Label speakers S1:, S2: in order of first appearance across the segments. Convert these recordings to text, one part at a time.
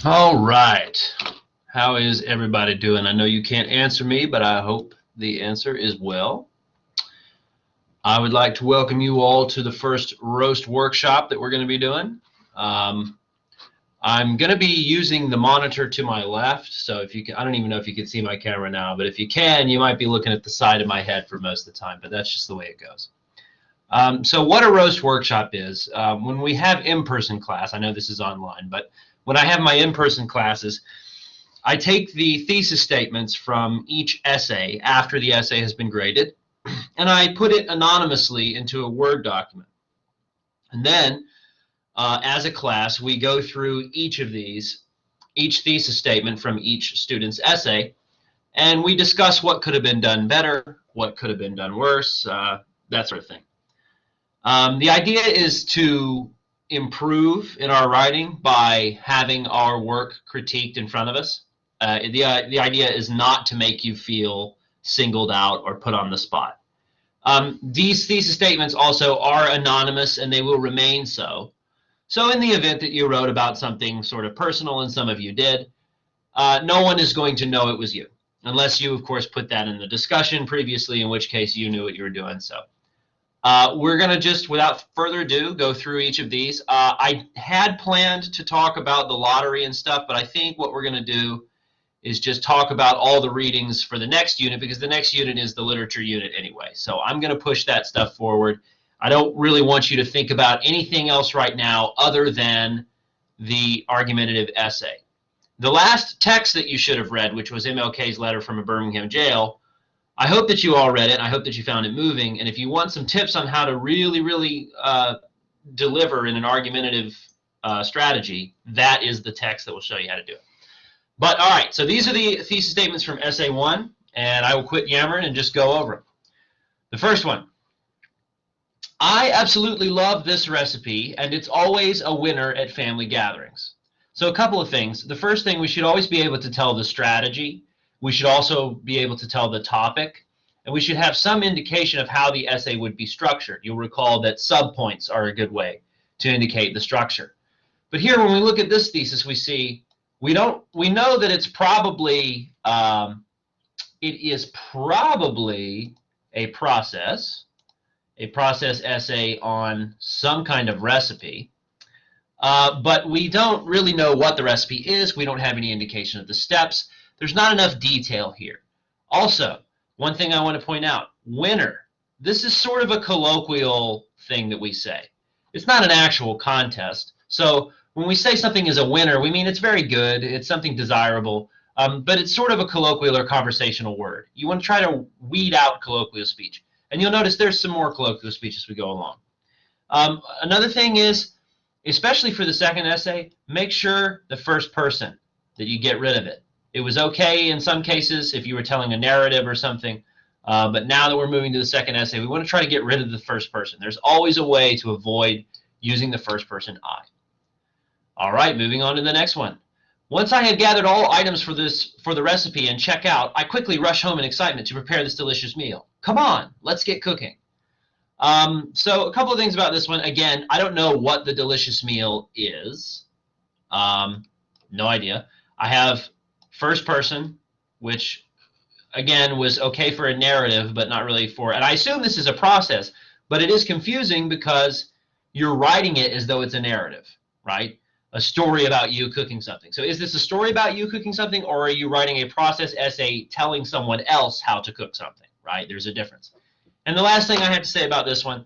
S1: All right. How is everybody doing? I know you can't answer me, but I hope the answer is well. I would like to welcome you all to the first roast workshop that we're going to be doing. Um, I'm going to be using the monitor to my left, so if you can, I don't even know if you can see my camera now, but if you can, you might be looking at the side of my head for most of the time, but that's just the way it goes. So what a roast workshop is, when we have in-person class, I know this is online, but when I have my in-person classes, I take the thesis statements from each essay after the essay has been graded, and I put it anonymously into a Word document. And then, as a class, we go through each of these, each thesis statement from each student's essay, and we discuss what could have been done better, what could have been done worse, that sort of thing. The idea is to improve in our writing by having our work critiqued in front of us. The idea is not to make you feel singled out or put on the spot. These thesis statements also are anonymous and they will remain so. So in the event that you wrote about something sort of personal, and some of you did, no one is going to know it was you, unless you, of course, put that in the discussion previously, in which case you knew what you were doing. So we're going to just, without further ado, go through each of these. I had planned to talk about the lottery and stuff, but I think what we're going to do is just talk about all the readings for the next unit, because the next unit is the literature unit anyway. So I'm going to push that stuff forward. I don't really want you to think about anything else right now other than the argumentative essay. The last text that you should have read, which was MLK's letter from a Birmingham jail, I hope that you all read it. I hope that you found it moving. And if you want some tips on how to really deliver in an argumentative strategy, that is the text that will show you how to do it. But all right, so these are the thesis statements from Essay 1, and I will quit yammering and just go over them. The first one: I absolutely love this recipe, and it's always a winner at family gatherings. So a couple of things. The first thing, we should always be able to tell the strategy. We should also be able to tell the topic, and we should have some indication of how the essay would be structured. You'll recall that subpoints are a good way to indicate the structure. But here, when we look at this thesis, we see we know that it's probably a process essay on some kind of recipe. But we don't really know what the recipe is. We don't have any indication of the steps. There's not enough detail here. Also, one thing I want to point out: winner. This is sort of a colloquial thing that we say. It's not an actual contest. So when we say something is a winner, we mean it's very good, it's something desirable, but it's sort of a colloquial or conversational word. You want to try to weed out colloquial speech. And you'll notice there's some more colloquial speech as we go along. Another thing is, especially for the second essay, make sure the first person, that you get rid of it. It was okay in some cases if you were telling a narrative or something, but now that we're moving to the second essay, we want to try to get rid of the first person. There's always a way to avoid using the first person I. All right, moving on to the next one. Once I had gathered all items for the recipe and check out, I quickly rush home in excitement to prepare this delicious meal. Come on, let's get cooking. So a couple of things about this one. Again, I don't know what the delicious meal is. No idea. I have first person, which again was okay for a narrative, but not really for, and I assume this is a process, but it is confusing because you're writing it as though it's a narrative, right? A story about you cooking something. So is this a story about you cooking something, or are you writing a process essay telling someone else how to cook something, right? There's a difference. And the last thing I have to say about this one,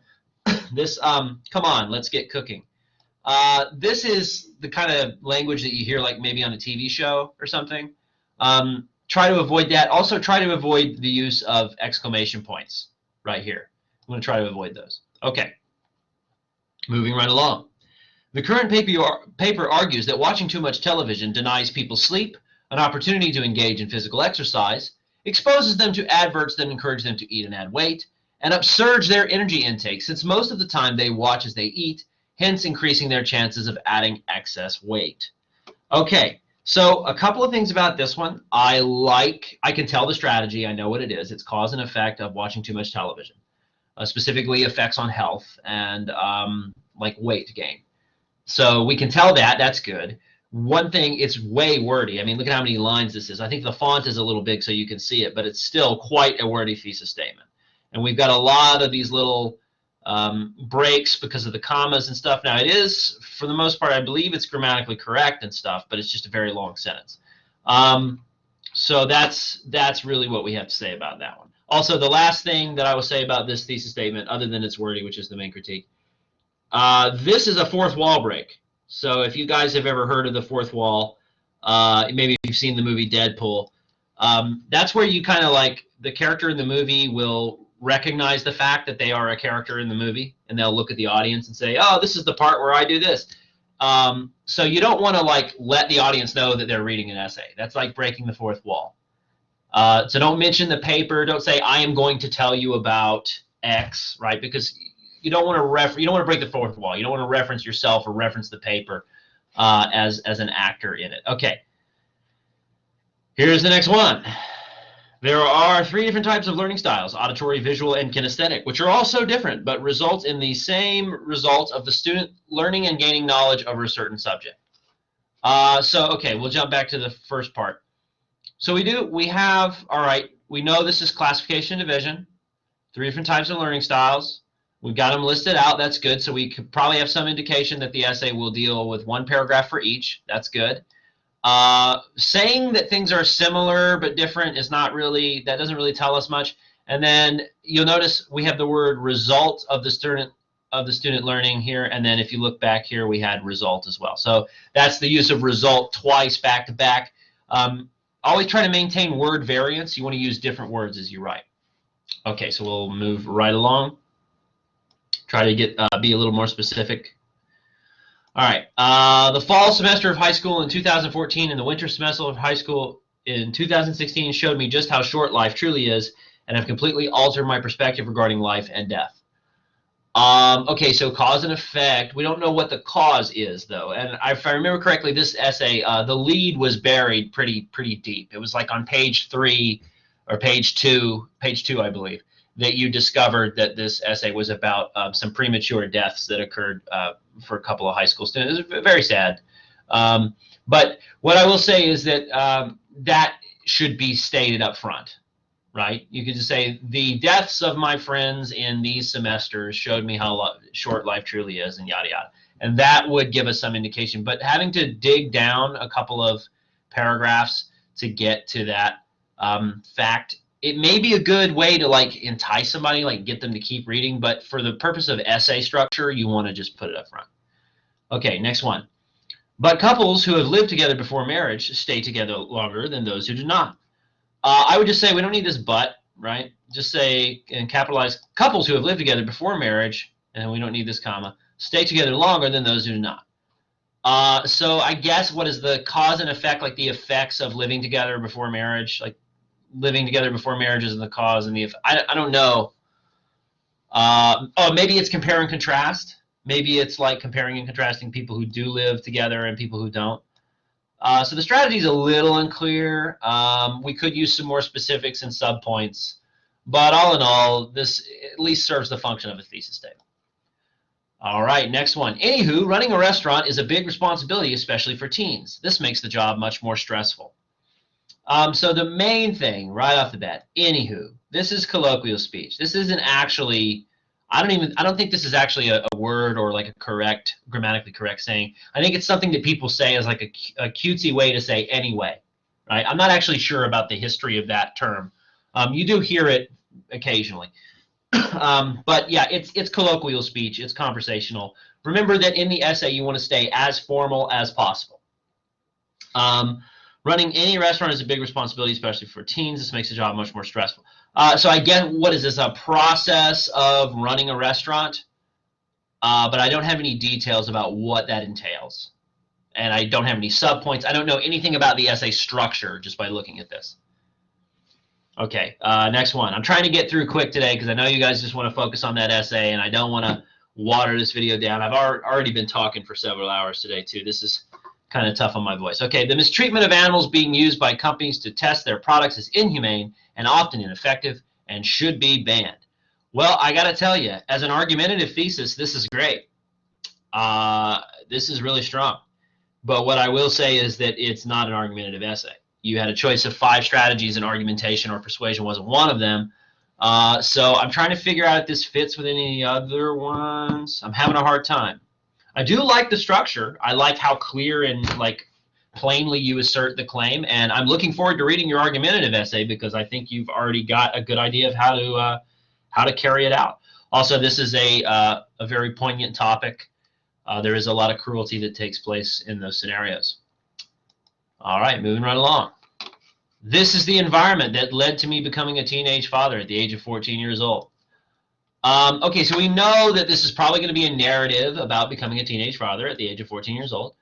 S1: this, come on, let's get cooking. This is the kind of language that you hear like maybe on a TV show or something. Try to avoid that. Also try to avoid the use of exclamation points right here. I'm going to try to avoid those. Okay, moving right along. The current paper argues that watching too much television denies people sleep, an opportunity to engage in physical exercise, exposes them to adverts that encourage them to eat and add weight, and upsurge their energy intake, since most of the time they watch as they eat, hence increasing their chances of adding excess weight. Okay, so a couple of things about this one. I can tell the strategy. I know what it is. It's cause and effect of watching too much television, specifically effects on health and like weight gain. So we can tell that. That's good. One thing, it's way wordy. I mean, look at how many lines this is. I think the font is a little big so you can see it, but it's still quite a wordy thesis statement. And we've got a lot of these little breaks because of the commas and stuff. Now, it is, for the most part, I believe it's grammatically correct and stuff, but it's just a very long sentence. So that's really what we have to say about that one. Also, the last thing that I will say about this thesis statement, other than it's wordy, which is the main critique, this is a fourth wall break. So if you guys have ever heard of the fourth wall, maybe you've seen the movie Deadpool, that's where you kind of like the character in the movie will recognize the fact that they are a character in the movie, and they'll look at the audience and say, oh, this is the part where I do this. So you don't want to like let the audience know that they're reading an essay. That's like breaking the fourth wall. So don't mention the paper. Don't say, I am going to tell you about X, right? Because you don't want to break the fourth wall. You don't want to reference yourself or reference the paper as an actor in it. Okay. Here's the next one. There are 3 different types of learning styles: auditory, visual, and kinesthetic, which are also different, but result in the same results of the student learning and gaining knowledge over a certain subject. Okay, we'll jump back to the first part. So we have, all right, we know this is classification and division, 3 different types of learning styles. We've got them listed out. That's good. So we could probably have some indication that the essay will deal with 1 paragraph for each. That's good. Saying that things are similar but different is not really, that doesn't really tell us much. And then you'll notice we have the word result of the student learning here. And then if you look back here, we had result as well. So that's the use of result twice back to back. Always try to maintain word variance. You want to use different words as you write. Okay, so we'll move right along. Try to get be a little more specific. All right. The fall semester of high school in 2014 and the winter semester of high school in 2016 showed me just how short life truly is, and have completely altered my perspective regarding life and death. Okay, so cause and effect. We don't know what the cause is, though. And if I remember correctly, this essay, the lead was buried pretty deep. It was like on page 3 or page 2, I believe, that you discovered that this essay was about some premature deaths that occurred for a couple of high school students. It was very sad. But what I will say is that that should be stated up front, right? You could just say, the deaths of my friends in these semesters showed me how short life truly is, and yada, yada. And that would give us some indication. But having to dig down a couple of paragraphs to get to that fact, it may be a good way to like entice somebody, like get them to keep reading, but for the purpose of essay structure, you want to just put it up front. Okay, next one. But couples who have lived together before marriage stay together longer than those who do not. I would just say we don't need this but, right? Just say, and capitalize, couples who have lived together before marriage, and we don't need this comma, stay together longer than those who do not. So I guess what is the cause and effect, like the effects of living together before marriage, like living together before marriage is the cause and the effect. I don't know. Oh, maybe it's compare and contrast. Maybe it's like comparing and contrasting people who do live together and people who don't. So the strategy is a little unclear. We could use some more specifics and subpoints, but all in all, this at least serves the function of a thesis statement. All right, next one. Anywho, running a restaurant is a big responsibility, especially for teens. This makes the job much more stressful. So the main thing right off the bat, anywho, this is colloquial speech. This isn't actually, I don't think this is actually a word or like a correct, grammatically correct saying. I think it's something that people say as like a cutesy way to say anyway, right? I'm not actually sure about the history of that term. You do hear it occasionally. But yeah, it's colloquial speech. It's conversational. Remember that in the essay, you want to stay as formal as possible. Running any restaurant is a big responsibility, especially for teens. This makes the job much more stressful. So I get, what is this, a process of running a restaurant? But I don't have any details about what that entails. And I don't have any subpoints. I don't know anything about the essay structure just by looking at this. Okay, next one. I'm trying to get through quick today because I know you guys just want to focus on that essay, and I don't want to water this video down. I've already been talking for several hours today, too. This is kind of tough on my voice. Okay, the mistreatment of animals being used by companies to test their products is inhumane and often ineffective and should be banned. Well, I got to tell you, as an argumentative thesis, this is great. This is really strong. But what I will say is that it's not an argumentative essay. You had a choice of 5 strategies, and argumentation or persuasion wasn't one of them. So I'm trying to figure out if this fits with any other ones. I'm having a hard time. I do like the structure. I like how clear and like plainly you assert the claim, and I'm looking forward to reading your argumentative essay because I think you've already got a good idea of how to carry it out. Also, this is a very poignant topic. There is a lot of cruelty that takes place in those scenarios. All right, moving right along. This is the environment that led to me becoming a teenage father at the age of 14 years old. Okay, so we know that this is probably going to be a narrative about becoming a teenage father at the age of 14 years old.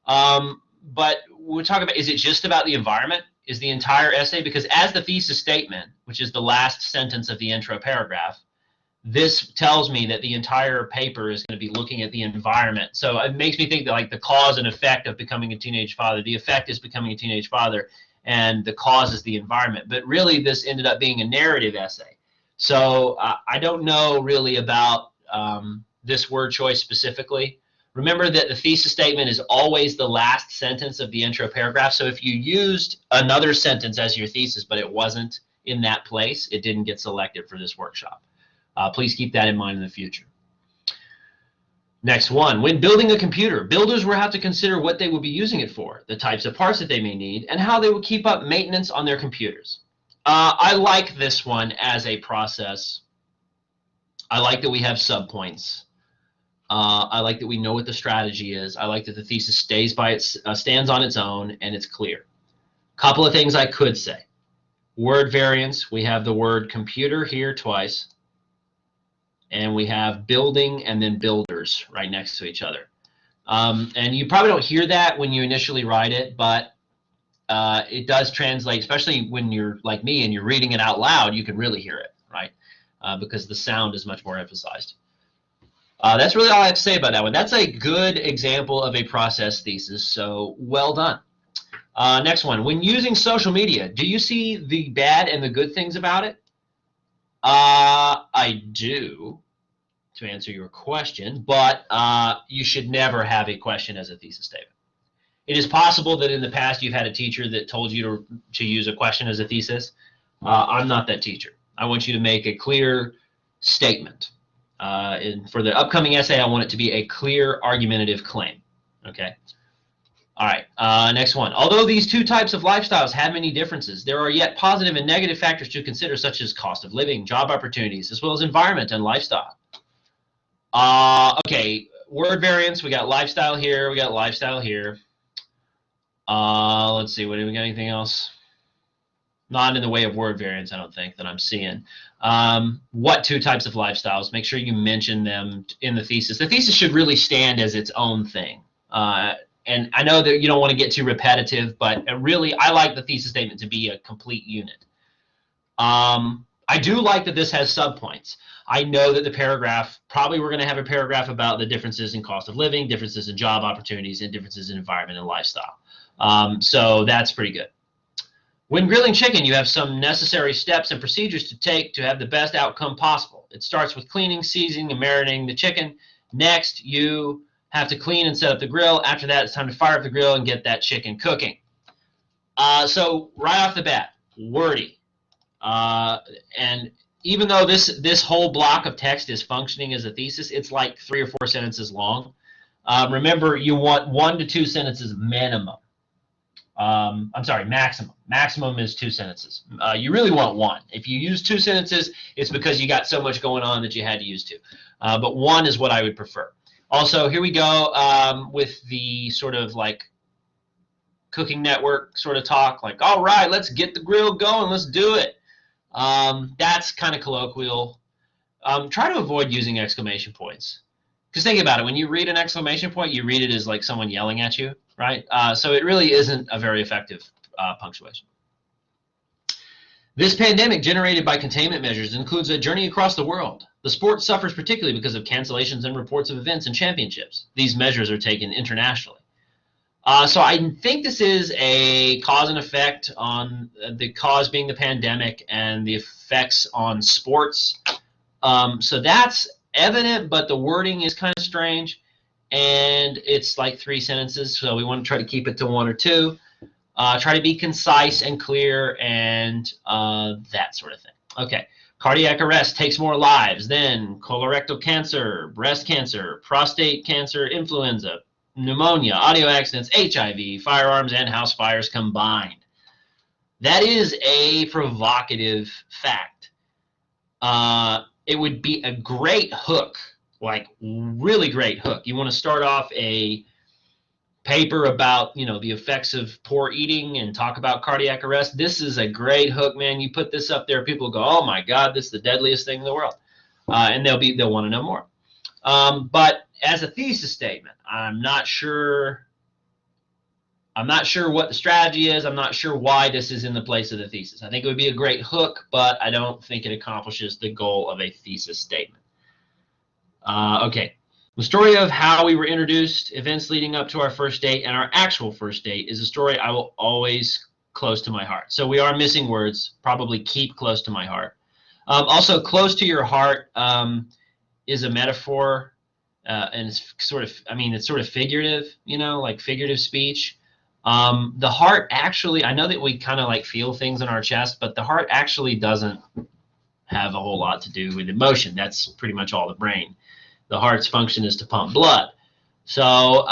S1: But we're talking about, is it just about the environment? Is the entire essay? Because as the thesis statement, which is the last sentence of the intro paragraph, this tells me that the entire paper is going to be looking at the environment. So it makes me think that like the cause and effect of becoming a teenage father, the effect is becoming a teenage father, and the cause is the environment. But really, this ended up being a narrative essay. So I don't know really about this word choice specifically. Remember that the thesis statement is always the last sentence of the intro paragraph. So if you used another sentence as your thesis, but it wasn't in that place, it didn't get selected for this workshop. Please keep that in mind in the future. Next one, when building a computer, builders will have to consider what they will be using it for, the types of parts that they may need, and how they will keep up maintenance on their computers. I like this one as a process. I like that we have subpoints. I like that we know what the strategy is. I like that the thesis stands on its own and it's clear. Couple of things I could say. Word variance, we have the word computer here twice. And we have building and then builders right next to each other. And you probably don't hear that when you initially write it, but it does translate, especially when you're like me and you're reading it out loud, you can really hear it, right? Because the sound is much more emphasized. That's really all I have to say about that one. That's a good example of a process thesis, so well done. Next one, when using social media, do you see the bad and the good things about it? I do, to answer your question, but you should never have a question as a thesis statement. It is possible that in the past you've had a teacher that told you to use a question as a thesis. I'm not that teacher. I want you to make a clear statement. And for the upcoming essay, I want it to be a clear argumentative claim. Okay. All right. Next one. Although these two types of lifestyles have many differences, there are yet positive and negative factors to consider, such as cost of living, job opportunities, as well as environment and lifestyle. Okay. Word variance. We got lifestyle here. We got lifestyle here. Let's see. What do we got? Anything else? Not in the way of word variance, I don't think, that I'm seeing. What two types of lifestyles? Make sure you mention them in the thesis. The thesis should really stand as its own thing. And I know that you don't want to get too repetitive, but really, I like the thesis statement to be a complete unit. I do like that this has subpoints. I know that the paragraph, probably we're going to have a paragraph about the differences in cost of living, differences in job opportunities, and differences in environment and lifestyle. So that's pretty good. When grilling chicken, you have some necessary steps and procedures to take to have the best outcome possible. It starts with cleaning, seasoning, and marinating the chicken. Next, you have to clean and set up the grill. After that, it's time to fire up the grill and get that chicken cooking. So right off the bat, wordy. And even though this whole block of text is functioning as a thesis, it's like 3 or 4 sentences long. Remember, you want 1 to 2 sentences minimum. I'm sorry, maximum. Maximum is 2 sentences. You really want 1. If you use 2 sentences, it's because you got so much going on that you had to use 2. But 1 is what I would prefer. Also, here we go with the sort of like Cooking Network sort of talk, like, all right, let's get the grill going, let's do it. That's kind of colloquial. Try to avoid using exclamation points. Because think about it, when you read an exclamation point, you read it as like someone yelling at you, right? So it really isn't a very effective punctuation. This pandemic generated by containment measures includes a journey across the world. The sport suffers particularly because of cancellations and reports of events and championships. These measures are taken internationally. So I think this is a cause and effect on the cause being the pandemic and the effects on sports. So that's evident, but the wording is kind of strange. and it's like 3 sentences, so we want to try to keep it to 1 or 2. Try to be concise and clear and that sort of thing. Okay. Cardiac arrest takes more lives than colorectal cancer, breast cancer, prostate cancer, influenza, pneumonia, audio accidents, HIV, firearms, and house fires combined. That is a provocative fact. It would be a great hook, like really great hook. You want to start off a paper about, the effects of poor eating and talk about cardiac arrest. This is a great hook, man. You put this up there, people go, oh my God, this is the deadliest thing in the world. And they'll want to know more. But as a thesis statement, I'm not sure what the strategy is. I'm not sure why this is in the place of the thesis. I think it would be a great hook, but I don't think it accomplishes the goal of a thesis statement. Okay. The story of how we were introduced, events leading up to our first date, and our actual first date is a story I will always close to my heart. So we are missing words, probably keep close to my heart. Also, close to your heart is a metaphor, and it's sort of figurative, like figurative speech. The heart actually, I know that we kind of like feel things in our chest, but the heart actually doesn't have a whole lot to do with emotion. That's pretty much all the brain. The heart's function is to pump blood. So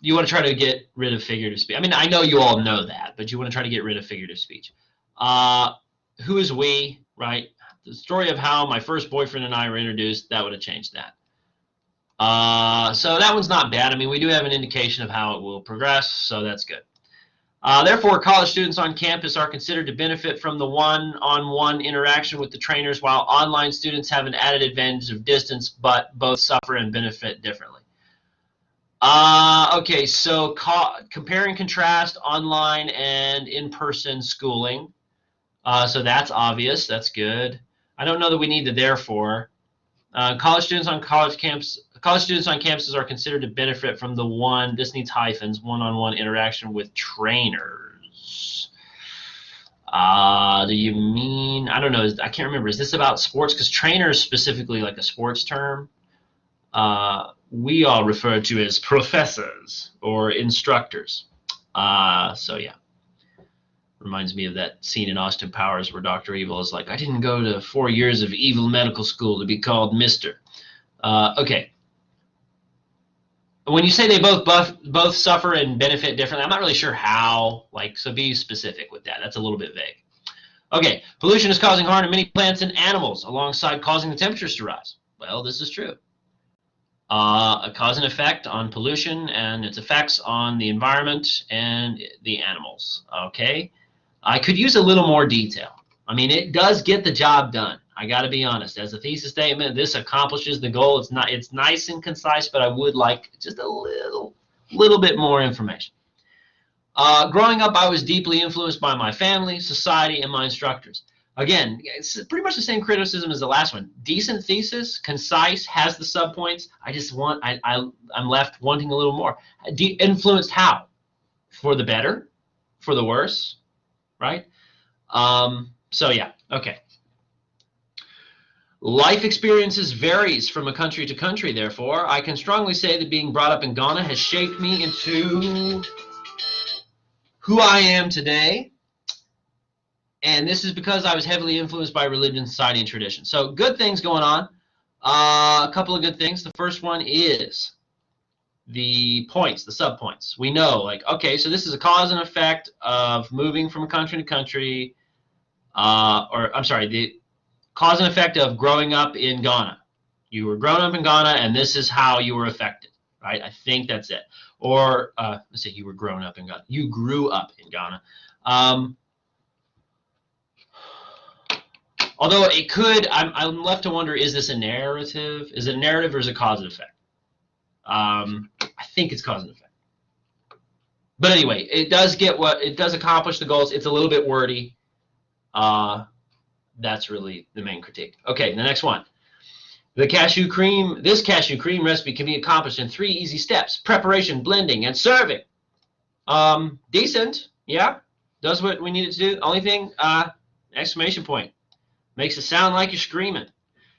S1: you want to try to get rid of figurative speech. I mean, I know you all know that, but you want to try to get rid of figurative speech. Who is we, right? The story of how my first boyfriend and I were introduced, that would have changed that. So that one's not bad. I mean, we do have an indication of how it will progress, so that's good. Therefore, college students on campus are considered to benefit from the one-on-one interaction with the trainers, while online students have an added advantage of distance, but both suffer and benefit differently. Okay, so compare and contrast online and in-person schooling. So that's obvious. That's good. I don't know that we need the therefore. College students on campuses are considered to benefit from the this needs hyphens, one-on-one interaction with trainers. Do you mean, I don't know, I can't remember. Is this about sports? Because trainer is specifically like a sports term. We all refer to as professors or instructors. So yeah. Reminds me of that scene in Austin Powers where Dr. Evil is like, I didn't go to 4 years of evil medical school to be called Mr. Okay. When you say they both suffer and benefit differently, I'm not really sure how. So be specific with that. That's a little bit vague. Okay. Pollution is causing harm to many plants and animals alongside causing the temperatures to rise. Well, this is true. A cause and effect on pollution and its effects on the environment and the animals. Okay. I could use a little more detail. I mean, it does get the job done. I got to be honest. As a thesis statement, this accomplishes the goal. It's nice and concise, but I would like just a little bit more information. Growing up, I was deeply influenced by my family, society, and my instructors. Again, it's pretty much the same criticism as the last one. Decent thesis, concise, has the subpoints. I'm left wanting a little more. Influenced how? For the better? For the worse? Right? So yeah, okay. Life experiences varies from a country to country, therefore. I can strongly say that being brought up in Ghana has shaped me into who I am today. And this is because I was heavily influenced by religion, society, and tradition. So good things going on. A couple of good things. The first one is the points, the subpoints. We know, okay, so this is a cause and effect of moving from country to country, the cause and effect of growing up in Ghana. You were grown up in Ghana, and this is how you were affected, right? I think that's it. Or let's say you were grown up in Ghana. You grew up in Ghana. Although it could, I'm left to wonder, is this a narrative? Is it a narrative or is it cause and effect? I think it's cause and effect. But anyway, it does accomplish the goals. It's a little bit wordy. That's really the main critique. Okay, the next one. This cashew cream recipe can be accomplished in 3 easy steps: preparation, blending, and serving. Decent, yeah. Does what we need it to do. Only thing, exclamation point. Makes it sound like you're screaming.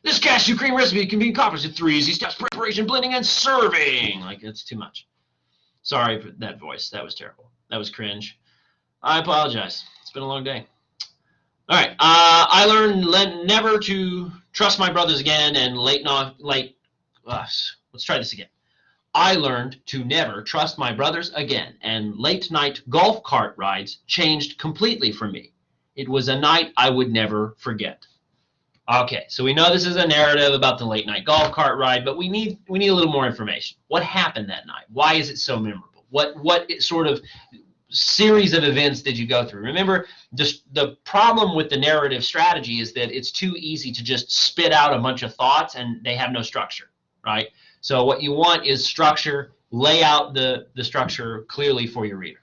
S1: This cashew cream recipe can be accomplished in 3 easy steps: preparation, blending, and serving. Like, it's too much. Sorry for that voice. That was terrible. That was cringe. I apologize. It's been a long day. All right. I learned never to trust my brothers again, and let's try this again. I learned to never trust my brothers again, and late night golf cart rides changed completely for me. It was a night I would never forget. Okay, so we know this is a narrative about the late night golf cart ride, but we need a little more information. What happened that night? Why is it so memorable? What sort of series of events did you go through? Remember, the problem with the narrative strategy is that it's too easy to just spit out a bunch of thoughts and they have no structure, right? So what you want is structure. Lay out the structure clearly for your reader.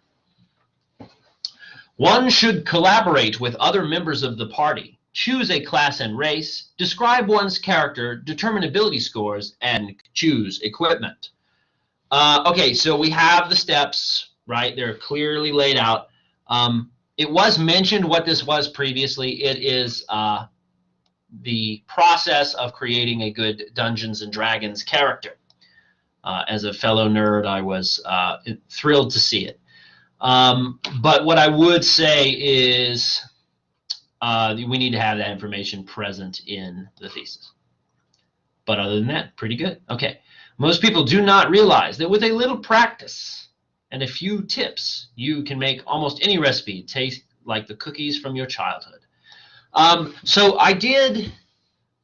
S1: One should collaborate with other members of the party, choose a class and race, describe one's character, determine ability scores, and choose equipment. Okay, so we have the steps, right? They're clearly laid out. It was mentioned what this was previously. It is the process of creating a good Dungeons and Dragons character. As a fellow nerd, I was thrilled to see it. But what I would say is we need to have that information present in the thesis. But other than that, pretty good. Okay. Most people do not realize that with a little practice and a few tips, you can make almost any recipe taste like the cookies from your childhood. So I did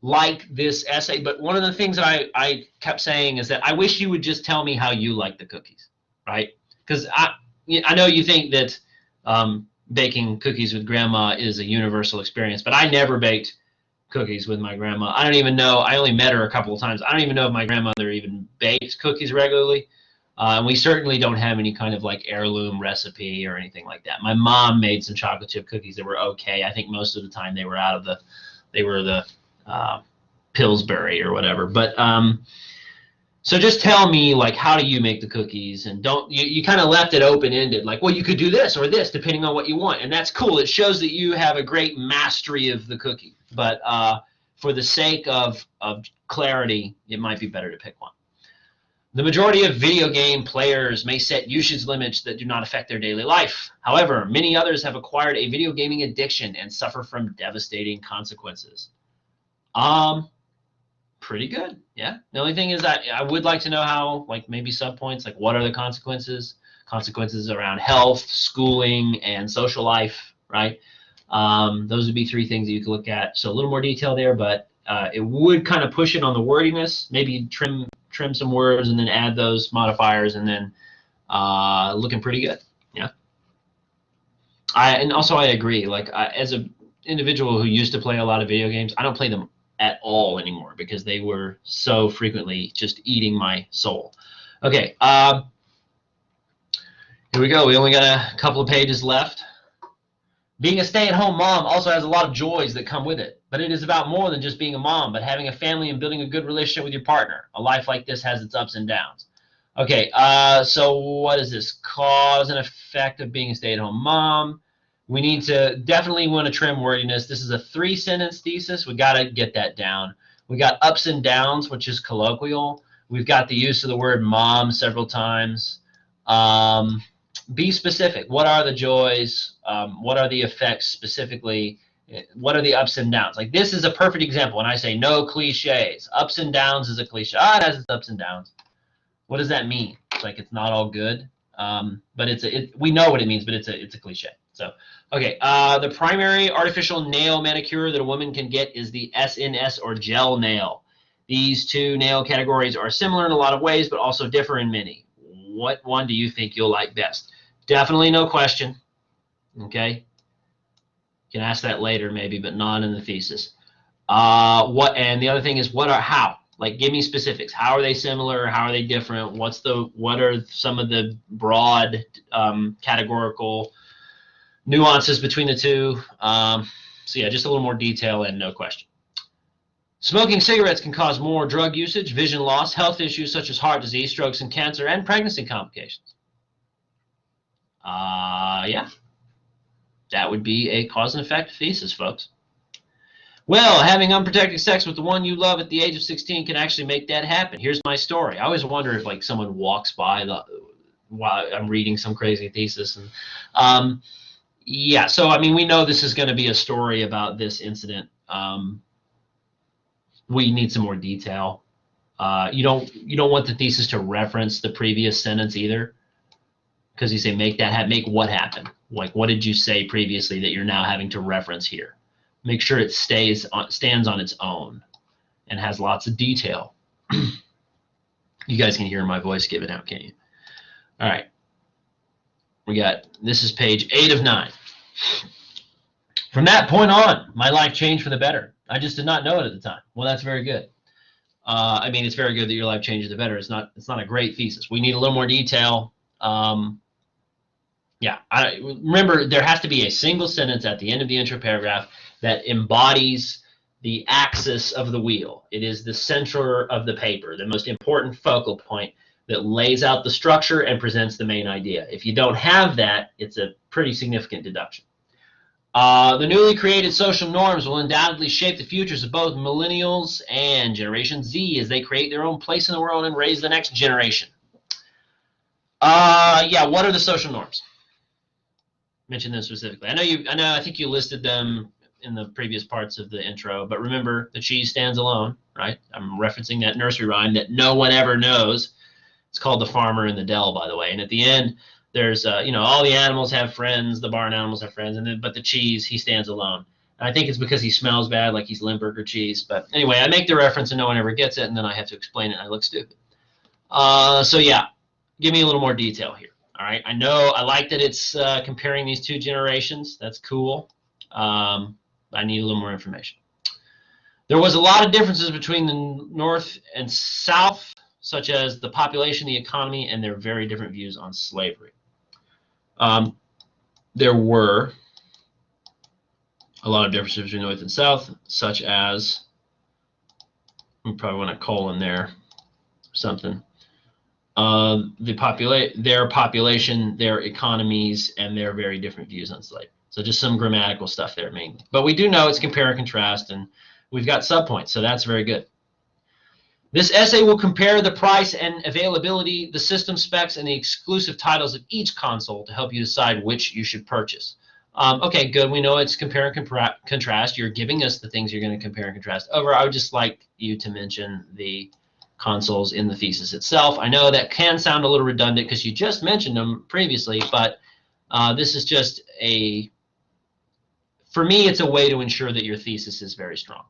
S1: like this essay, but one of the things that I kept saying is that I wish you would just tell me how you like the cookies, right? Because I know you think that baking cookies with grandma is a universal experience, but I never baked cookies with my grandma. I don't even know. I only met her a couple of times. I don't even know if my grandmother even baked cookies regularly. And we certainly don't have any kind of like heirloom recipe or anything like that. My mom made some chocolate chip cookies that were okay. I think most of the time they were the Pillsbury or whatever. But so just tell me, like, how do you make the cookies? And don't you kind of left it open-ended, like, well, you could do this or this depending on what you want, and that's cool. It shows that you have a great mastery of the cookie. But for the sake of clarity, it might be better to pick one. The majority of video game players may set usage limits that do not affect their daily life. However, many others have acquired a video gaming addiction and suffer from devastating consequences. Pretty good, yeah. The only thing is I would like to know how, like, maybe subpoints, like what are the consequences? Consequences around health, schooling, and social life, right? Those would be 3 things that you could look at. So a little more detail there, but it would kind of push it on the wordiness, maybe trim some words and then add those modifiers, and then looking pretty good, yeah. And also I agree, like as an individual who used to play a lot of video games, I don't play them at all anymore because they were so frequently just eating my soul. Okay, here we go. We only got a couple of pages left. Being a stay-at-home mom also has a lot of joys that come with it, but it is about more than just being a mom, but having a family and building a good relationship with your partner. A life like this has its ups and downs. Okay, so what is this? Cause and effect of being a stay-at-home mom. We need to definitely want to trim wordiness. This is a 3-sentence thesis. We got to get that down. We got ups and downs, which is colloquial. We've got the use of the word mom several times. Be specific. What are the joys? What are the effects specifically? What are the ups and downs? Like, this is a perfect example when I say no cliches. Ups and downs is a cliche. It has its ups and downs. What does that mean? It's like it's not all good. But we know what it means, but it's a cliche. So, okay, the primary artificial nail manicure that a woman can get is the SNS or gel nail. These 2 nail categories are similar in a lot of ways, but also differ in many. What one do you think you'll like best? Definitely no question. Okay, you can ask that later maybe, but not in the thesis. And the other thing is how? Like, give me specifics. How are they similar? How are they different? What are some of the broad categorical nuances between the 2? So yeah, just a little more detail and no question. Smoking cigarettes can cause more drug usage, vision loss, health issues such as heart disease, strokes and cancer, and pregnancy complications. Yeah, that would be a cause and effect thesis, folks. Well, having unprotected sex with the one you love at the age of 16 can actually make that happen. Here's my story. I always wonder if like someone walks by while I'm reading some crazy thesis. And yeah, so I mean, we know this is going to be a story about this incident. We need some more detail. You don't want the thesis to reference the previous sentence either, because you say make what happen. Like, what did you say previously that you're now having to reference here? Make sure it stands on its own and has lots of detail. You guys can hear my voice giving out, can't you? All right. This is page 8 of 9. From that point on, my life changed for the better. I just did not know it at the time. Well, that's very good. I mean, it's very good that your life changes for the better. It's not a great thesis. We need a little more detail. Yeah, remember, there has to be a single sentence at the end of the intro paragraph that embodies the axis of the wheel. It is the center of the paper, the most important focal point that lays out the structure and presents the main idea. If you don't have that, it's a pretty significant deduction. The newly created social norms will undoubtedly shape the futures of both millennials and Generation Z as they create their own place in the world and raise the next generation. Yeah, what are the social norms? Mention them specifically. I think you listed them in the previous parts of the intro, but remember, the cheese stands alone, right? I'm referencing that nursery rhyme that no one ever knows. It's called The Farmer in the Dell, by the way. And at the end, there's all the animals have friends, the barn animals have friends, but the cheese, he stands alone. And I think it's because he smells bad, like he's Limburger cheese. But anyway, I make the reference and no one ever gets it, and then I have to explain it and I look stupid. So yeah, give me a little more detail here. All right, I like that it's comparing these two generations. That's cool. I need a little more information. There was a lot of differences between the North and South, such as the population, the economy, and their very different views on slavery. There were a lot of differences between North and South, such as, we probably want a colon there, or something. Their population, their economies, and their very different views on slavery. So just some grammatical stuff there mainly. But we do know it's compare and contrast, and we've got subpoints, so that's very good. This essay will compare the price and availability, the system specs, and the exclusive titles of each console to help you decide which you should purchase. Okay, good. We know it's compare and contrast. You're giving us the things you're going to compare and contrast over. I would just like you to mention the consoles in the thesis itself. I know that can sound a little redundant because you just mentioned them previously, but this is just for me, it's a way to ensure that your thesis is very strong.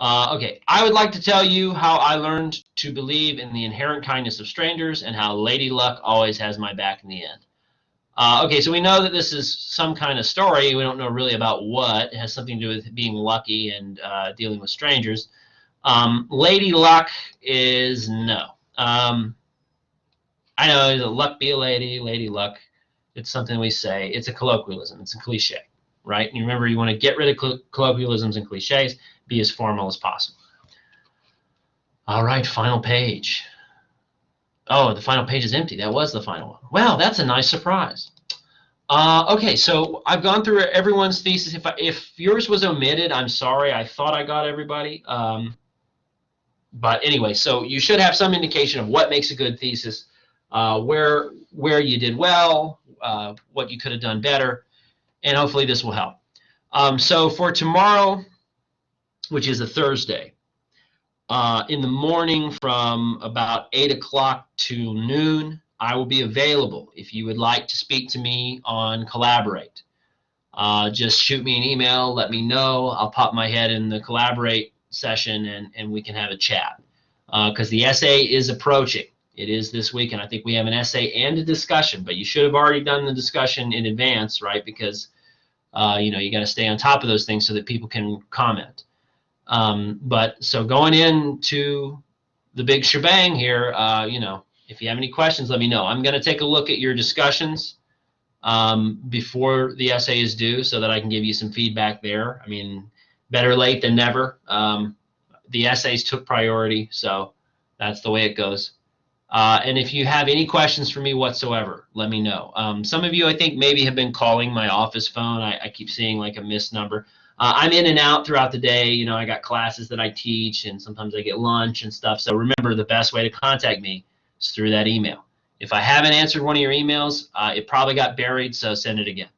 S1: Okay, I would like to tell you how I learned to believe in the inherent kindness of strangers and how Lady Luck always has my back in the end. Okay, so we know that this is some kind of story. We don't know really about what. It has something to do with being lucky and dealing with strangers. Lady Luck is no. I know, luck be a lady, Lady Luck. It's something we say. It's a colloquialism. It's a cliche, right? And you remember, you want to get rid of colloquialisms and cliches. Be as formal as possible. All right, final page. Oh, the final page is empty. That was the final one. Well, that's a nice surprise. Okay, so I've gone through everyone's thesis. If yours was omitted, I'm sorry. I thought I got everybody. But anyway, so you should have some indication of what makes a good thesis, where you did well, what you could have done better, and hopefully this will help. So for tomorrow, which is a Thursday, in the morning from about 8 o'clock to noon, I will be available. If you would like to speak to me on Collaborate, just shoot me an email, let me know. I'll pop my head in the Collaborate session and we can have a chat. Because the essay is approaching. It is this week, and I think we have an essay and a discussion, but you should have already done the discussion in advance, right? Because you got to stay on top of those things so that people can comment. But so going into the big shebang here, if you have any questions, let me know. I'm going to take a look at your discussions before the essay is due so that I can give you some feedback there. I mean, better late than never. The essays took priority, so that's the way it goes. And if you have any questions for me whatsoever, let me know. Some of you, I think, maybe have been calling my office phone. I keep seeing like a missed number. I'm in and out throughout the day. You know, I got classes that I teach, and sometimes I get lunch and stuff. So remember, the best way to contact me is through that email. If I haven't answered one of your emails, it probably got buried, so send it again.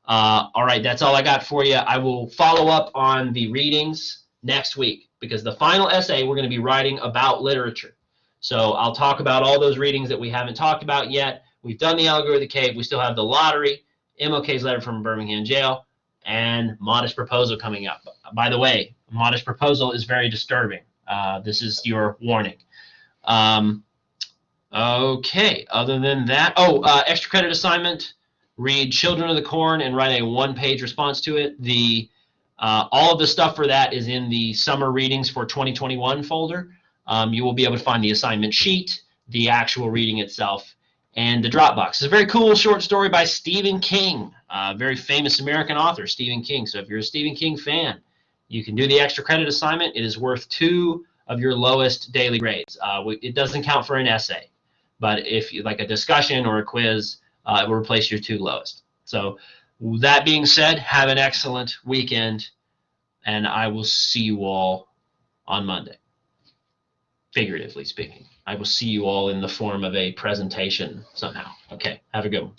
S1: All right, that's all I got for you. I will follow up on the readings next week because the final essay we're going to be writing about literature. So I'll talk about all those readings that we haven't talked about yet. We've done the Allegory of the Cave. We still have the Lottery, MLK's Letter from Birmingham Jail, and Modest Proposal coming up. By the way, Modest Proposal is very disturbing. This is your warning. Okay, other than that, extra credit assignment. Read Children of the Corn and write a one-page response to it. All of the stuff for that is in the Summer Readings for 2021 folder. You will be able to find the assignment sheet, the actual reading itself, and the Dropbox. It's a very cool short story by Stephen King, a very famous American author, Stephen King. So if you're a Stephen King fan, you can do the extra credit assignment. It is worth 2 of your lowest daily grades. It doesn't count for an essay, but if you like a discussion or a quiz, it will replace your 2 lowest. So that being said, have an excellent weekend, and I will see you all on Monday. Figuratively speaking, I will see you all in the form of a presentation somehow. Okay, have a good one.